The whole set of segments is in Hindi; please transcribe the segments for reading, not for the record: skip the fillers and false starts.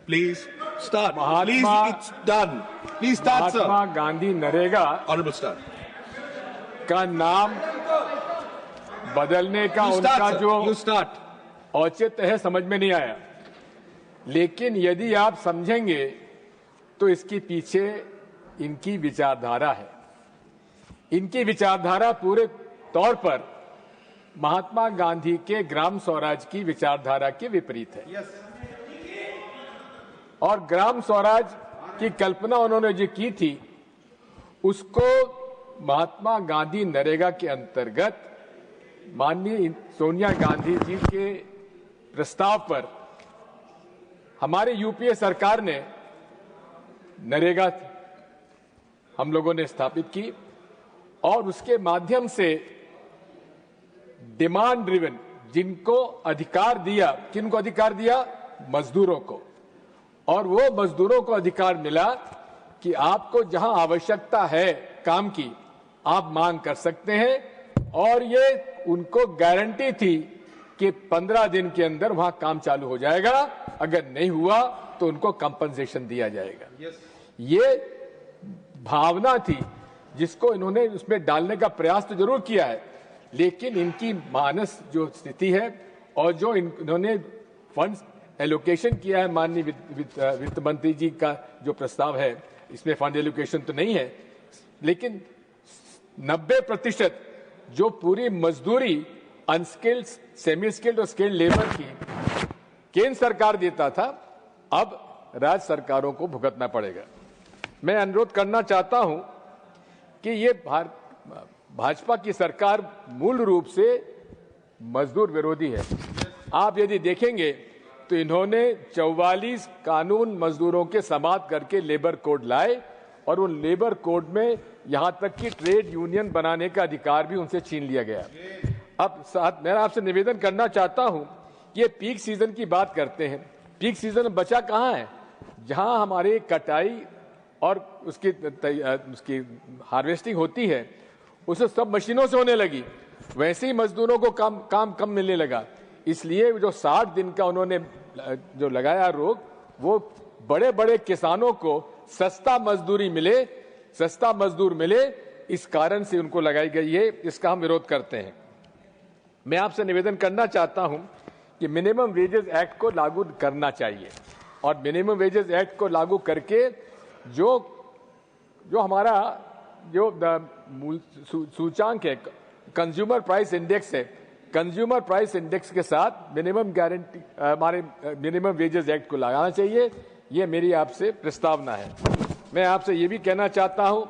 Please start. Please, it's done. Please start, sir. Mahatma Gandhi NREGA Honorable start. का नाम बदलने का You उनका start, sir. जो You start. औचित्य है समझ में नहीं आया, लेकिन यदि आप समझेंगे तो इसके पीछे इनकी विचारधारा है। इनकी विचारधारा पूरे तौर पर महात्मा गांधी के ग्राम स्वराज की विचारधारा के विपरीत है। और ग्राम स्वराज की कल्पना उन्होंने जो की थी उसको महात्मा गांधी नरेगा के अंतर्गत माननीय सोनिया गांधी जी के प्रस्ताव पर हमारे यूपीए सरकार ने नरेगा हम लोगों ने स्थापित की और उसके माध्यम से डिमांड ड्रिवन जिनको अधिकार दिया, किनको अधिकार दिया? मजदूरों को। और वो मजदूरों को अधिकार मिला कि आपको जहां आवश्यकता है काम की आप मांग कर सकते हैं, और ये उनको गारंटी थी कि 15 दिन के अंदर वहां काम चालू हो जाएगा, अगर नहीं हुआ तो उनको कंपनसेशन दिया जाएगा। ये भावना थी जिसको इन्होंने उसमें डालने का प्रयास तो जरूर किया है, लेकिन इनकी मानस जो स्थिति है और जो इन्होंने फंड्स एलोकेशन किया है, माननीय वित्त मंत्री जी का जो प्रस्ताव है इसमें फंड एलोकेशन तो नहीं है, लेकिन 90% जो पूरी मजदूरी अनस्किल्ड, सेमी स्किल्ड और स्किल्ड लेबर की केंद्र सरकार देता था, अब राज्य सरकारों को भुगतना पड़ेगा। मैं अनुरोध करना चाहता हूं कि ये भाजपा की सरकार मूल रूप से मजदूर विरोधी है। आप यदि देखेंगे तो इन्होंने 44 कानून मजदूरों के समाप्त करके लेबर कोड लाए और उन लेबर कोड में यहां तक कि ट्रेड यूनियन बनाने का अधिकार भी उनसे छीन लिया गया। अब साथ मैं आपसे निवेदन करना चाहता हूं कि ये पीक सीजन की बात करते हैं, पीक सीजन बचा कहां है? जहां हमारे कटाई और उसकी हार्वेस्टिंग होती है उसे सब मशीनों से होने लगी, वैसे ही मजदूरों को काम कम मिलने लगा। इसलिए जो 60 दिन का उन्होंने जो लगाया रोक, वो बड़े बड़े किसानों को सस्ता मजदूर मिले, इस कारण से उनको लगाई गई है। इसका हम विरोध करते हैं। मैं आपसे निवेदन करना चाहता हूं कि मिनिमम वेजेस एक्ट को लागू करना चाहिए, और मिनिमम वेजेस एक्ट को लागू करके जो हमारा जो सूचांक है, कंज्यूमर प्राइस इंडेक्स है, कंज्यूमर प्राइस इंडेक्स के साथ मिनिमम गारंटी हमारे मिनिमम वेजेस एक्ट को लगाना चाहिए। ये मेरी आपसे प्रस्तावना है। मैं आपसे ये भी कहना चाहता हूं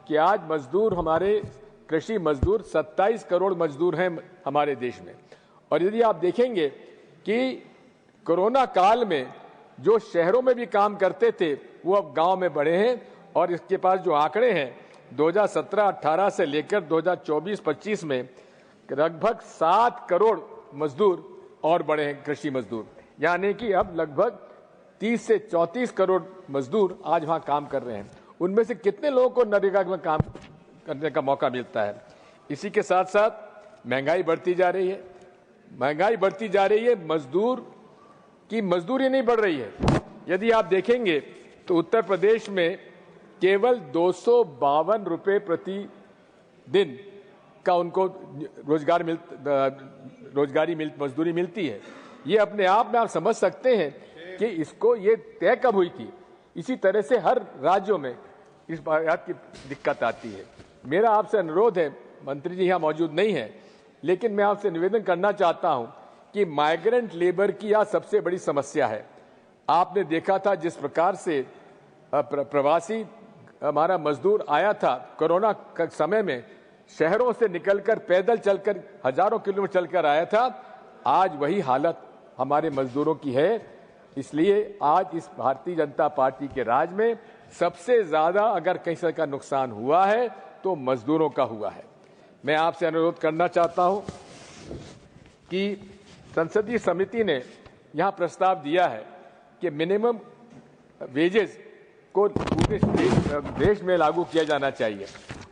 कि आज मजदूर, हमारे कृषि मजदूर 27 करोड़ मजदूर हैं हमारे देश में, और यदि आप देखेंगे कि कोरोना काल में जो शहरों में भी काम करते थे वो अब गांव में बढ़े हैं, और इसके पास जो आंकड़े हैं 2017-18 से लेकर 2024-25 में लगभग 7 करोड़ मजदूर और बढ़े हैं, कृषि मजदूर, यानी कि अब लगभग 30 से 34 करोड़ मजदूर आज वहां काम कर रहे हैं। उनमें से कितने लोगों को नरेगा में काम करने का मौका मिलता है? इसी के साथ साथ महंगाई बढ़ती जा रही है, मजदूर की मजदूरी नहीं बढ़ रही है। यदि आप देखेंगे तो उत्तर प्रदेश में केवल 252 रुपए प्रति दिन का उनको मजदूरी मिलती है। ये अपने आप में आप समझ सकते हैं कि इसको ये तय कब हुई थी। इसी तरह से हर राज्यों में इस बात की दिक्कत आती है। मेरा आपसे अनुरोध है, मंत्री जी यहाँ मौजूद नहीं है, लेकिन मैं आपसे निवेदन करना चाहता हूं कि माइग्रेंट लेबर की यह सबसे बड़ी समस्या है। आपने देखा था जिस प्रकार से प्रवासी हमारा मजदूर आया था कोरोना के समय में, शहरों से निकलकर पैदल चलकर हजारों किलोमीटर चलकर आया था। आज वही हालत हमारे मजदूरों की है। इसलिए आज इस भारतीय जनता पार्टी के राज में सबसे ज्यादा अगर कहीं का नुकसान हुआ है तो मजदूरों का हुआ है। मैं आपसे अनुरोध करना चाहता हूं कि संसदीय समिति ने यहां प्रस्ताव दिया है कि मिनिमम वेजेस को पूरे देश में लागू किया जाना चाहिए,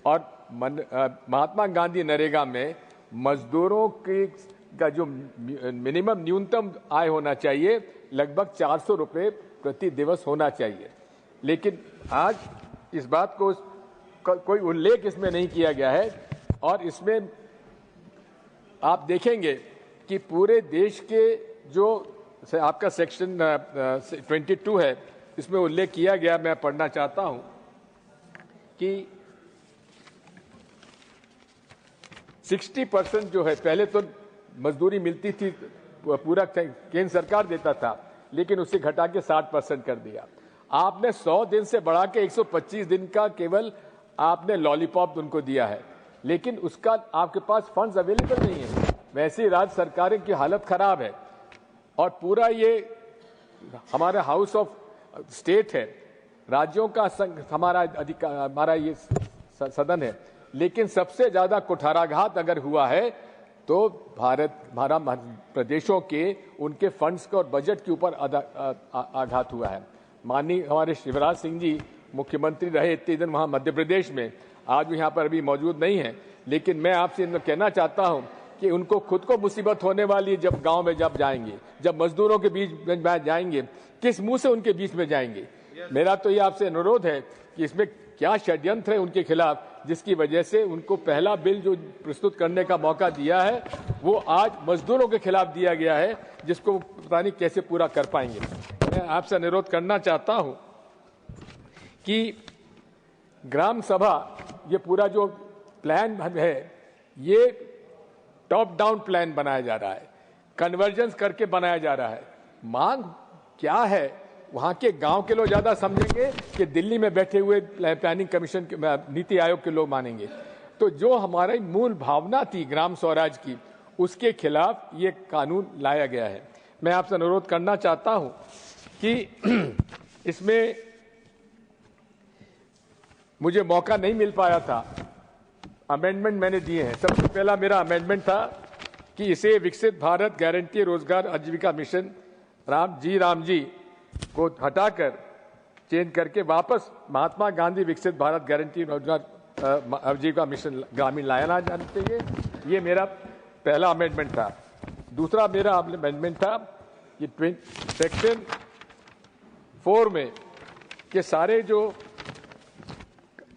और महात्मा गांधी नरेगा में मजदूरों का जो मिनिमम न्यूनतम आय होना चाहिए लगभग 400 रुपए प्रति दिवस होना चाहिए। लेकिन आज इस बात को कोई उल्लेख इसमें नहीं किया गया है और इसमें आप देखेंगे कि पूरे देश के जो आपका सेक्शन 22 है इसमें उल्लेख किया गया, मैं पढ़ना चाहता हूं कि 60% जो है, पहले तो मजदूरी मिलती थी, पूरा केंद्र सरकार देता था, लेकिन उसे घटा के 60% कर दिया। आपने 100 दिन से बढ़ा के 125 दिन का केवल आपने लॉलीपॉप उनको दिया है, लेकिन उसका आपके पास फंड्स अवेलेबल नहीं है। वैसे ही राज्य सरकारों की हालत खराब है और पूरा ये हमारा हाउस ऑफ स्टेट है, राज्यों का हमारा ये सदन है, लेकिन सबसे ज्यादा कुठाराघात अगर हुआ है तो हमारा प्रदेशों के उनके फंड्स के और बजट के ऊपर आघात हुआ है। माननीय हमारे शिवराज सिंह जी मुख्यमंत्री रहे इतने दिन वहां मध्य प्रदेश में, आज यहाँ पर अभी मौजूद नहीं है, लेकिन मैं आपसे कहना चाहता हूं कि उनको खुद को मुसीबत होने वाली है जब गांव में जब जाएंगे, जब मजदूरों के बीच में जाएंगे, किस मुंह से उनके बीच में जाएंगे। मेरा तो ये आपसे अनुरोध है कि इसमें क्या षड्यंत्र है उनके खिलाफ, जिसकी वजह से उनको पहला बिल जो प्रस्तुत करने का मौका दिया है वो आज मजदूरों के खिलाफ दिया गया है, जिसको पता नहीं कैसे पूरा कर पाएंगे। मैं आपसे अनुरोध करना चाहता हूं कि ग्राम सभा, ये पूरा जो प्लान है ये टॉप डाउन प्लान बनाया जा रहा है, कन्वर्जेंस करके बनाया जा रहा है। मांग क्या है वहां के गांव के लोग ज्यादा समझेंगे कि दिल्ली में बैठे हुए प्लानिंग कमीशन के नीति आयोग के लोग मानेंगे। तो जो हमारी मूल भावना थी ग्राम स्वराज की, उसके खिलाफ ये कानून लाया गया है। मैं आपसे अनुरोध करना चाहता हूं कि इसमें मुझे मौका नहीं मिल पाया था, अमेंडमेंट मैंने दिए हैं। सबसे पहला मेरा अमेंडमेंट था कि इसे विकसित भारत गारंटी रोजगार आजीविका मिशन राम जी को हटाकर चेंज करके वापस महात्मा गांधी विकसित भारत गारंटी रोजगार आजीविका मिशन ग्रामीण लाना जानते हैं। ये मेरा पहला अमेंडमेंट था। दूसरा मेरा अमेंडमेंट था कि सेक्शन 4 में के सारे जो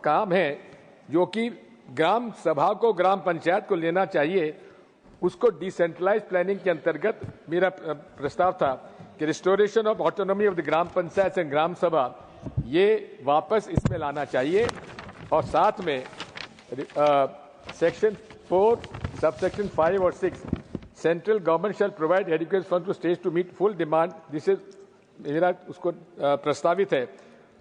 काम हैं जो कि ग्राम सभा को ग्राम पंचायत को लेना चाहिए, उसको डिसेंट्रलाइज प्लानिंग के अंतर्गत मेरा प्रस्ताव था कि restoration of autonomy of the gram panchayat and gram sabha, ये वापस इसमें लाना चाहिए। और साथ में सेक्शन 4 सबसेक्शन 5 और 6, central government shall provide adequate fund to states to meet full demand, this is मेरा उसको प्रस्तावित है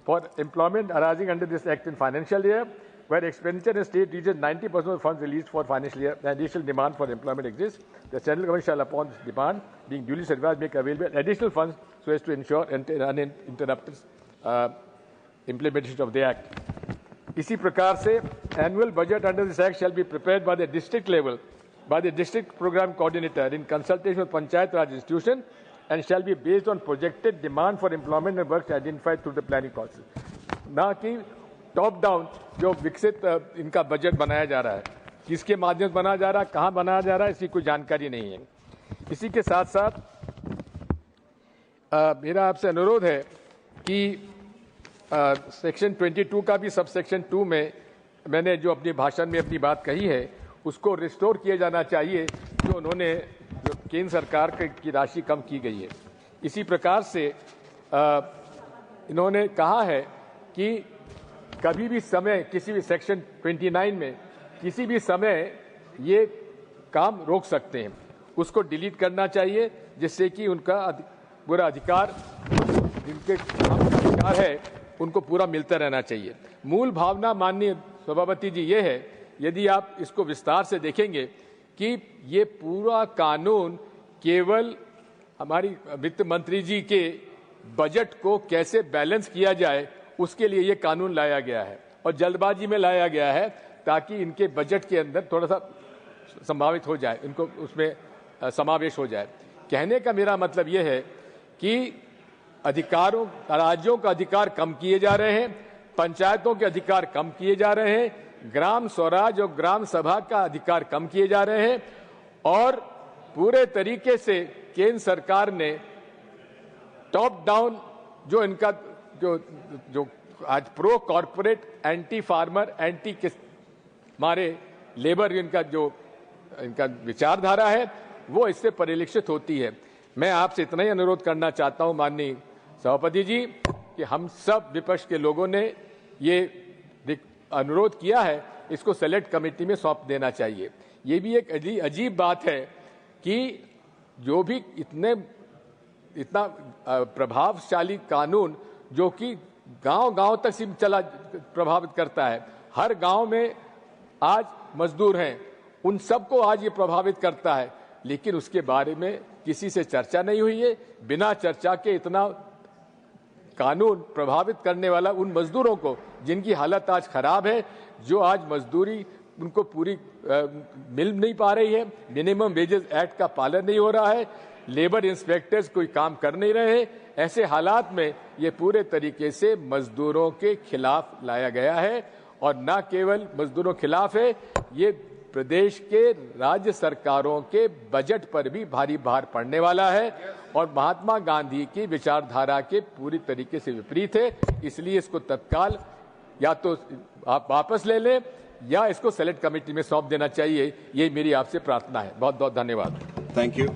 for employment arising under this act in financial year where expenditure in state reaches 90% of funds released for financial year and additional demand for employment exists, the central government shall, upon demand being duly certified, make available additional funds so as to ensure uninterrupted implementation of the act. इसी प्रकार से annual budget under this act shall be prepared by the district level by the district program coordinator in consultation with Panchayat Raj institution and shall be based on projected demand for employment and works identified through the planning process. ना कि टॉप डाउन जो विकसित इनका बजट बनाया जा रहा है, किसके माध्यम से बनाया जा रहा है, कहां बनाया जा रहा है, इसकी कोई जानकारी नहीं है। इसी के साथ साथ मेरा आपसे अनुरोध है कि सेक्शन 22 का भी सब सेक्शन 2 में मैंने जो अपनी भाषण में अपनी बात कही है उसको रिस्टोर किया जाना चाहिए, जो उन्होंने जो केंद्र सरकार की राशि कम की गई है। इसी प्रकार से इन्होंने कहा है कि कभी भी समय किसी भी सेक्शन 29 में किसी भी समय ये काम रोक सकते हैं, उसको डिलीट करना चाहिए, जिससे कि उनका पूरा अधिकार, जिनके अधिकार है उनको पूरा मिलता रहना चाहिए। मूल भावना माननीय सभापति जी ये है, यदि आप इसको विस्तार से देखेंगे कि ये पूरा कानून केवल हमारी वित्त मंत्री जी के बजट को कैसे बैलेंस किया जाए उसके लिए ये कानून लाया गया है और जल्दबाजी में लाया गया है, ताकि इनके बजट के अंदर थोड़ा सा संभावित हो जाए, इनको उसमें समावेश हो जाए। कहने का मेरा मतलब ये है कि अधिकारों, राज्यों का अधिकार कम किए जा रहे हैं, पंचायतों के अधिकार कम किए जा रहे हैं, ग्राम स्वराज और ग्राम सभा का अधिकार कम किए जा रहे हैं और पूरे तरीके से केंद्र सरकार ने टॉप डाउन जो इनका जो आज pro corporate, anti farmer, anti मारे लेबर इनका विचारधारा है, वो इससे परिलक्षित होती है। मैं आपसे इतना ही अनुरोध करना चाहता हूं माननीय सभापति जी कि हम सब विपक्ष के लोगों ने ये अनुरोध किया है, इसको सेलेक्ट कमेटी में सौंप देना चाहिए। ये भी एक अजीब बात है कि जो भी इतना प्रभावशाली कानून जो कि गांव-गांव तक चला प्रभावित करता है, हर गांव में आज मजदूर हैं, उन सबको आज ये प्रभावित करता है, लेकिन उसके बारे में किसी से चर्चा नहीं हुई है। बिना चर्चा के इतना कानून प्रभावित करने वाला उन मजदूरों को जिनकी हालत आज खराब है, जो आज मजदूरी उनको पूरी मिल नहीं पा रही है, मिनिमम वेजेस एक्ट का पालन नहीं हो रहा है, लेबर इंस्पेक्टर्स कोई काम कर नहीं रहे, ऐसे हालात में ये पूरे तरीके से मजदूरों के खिलाफ लाया गया है। और न केवल मजदूरों के खिलाफ है, ये प्रदेश के राज्य सरकारों के बजट पर भी भारी भार पड़ने वाला है और महात्मा गांधी की विचारधारा के पूरी तरीके से विपरीत है। इसलिए इसको तत्काल या तो आप वापस ले लें या इसको सेलेक्ट कमेटी में सौंप देना चाहिए। ये मेरी आपसे प्रार्थना है। बहुत बहुत धन्यवाद। Thank you.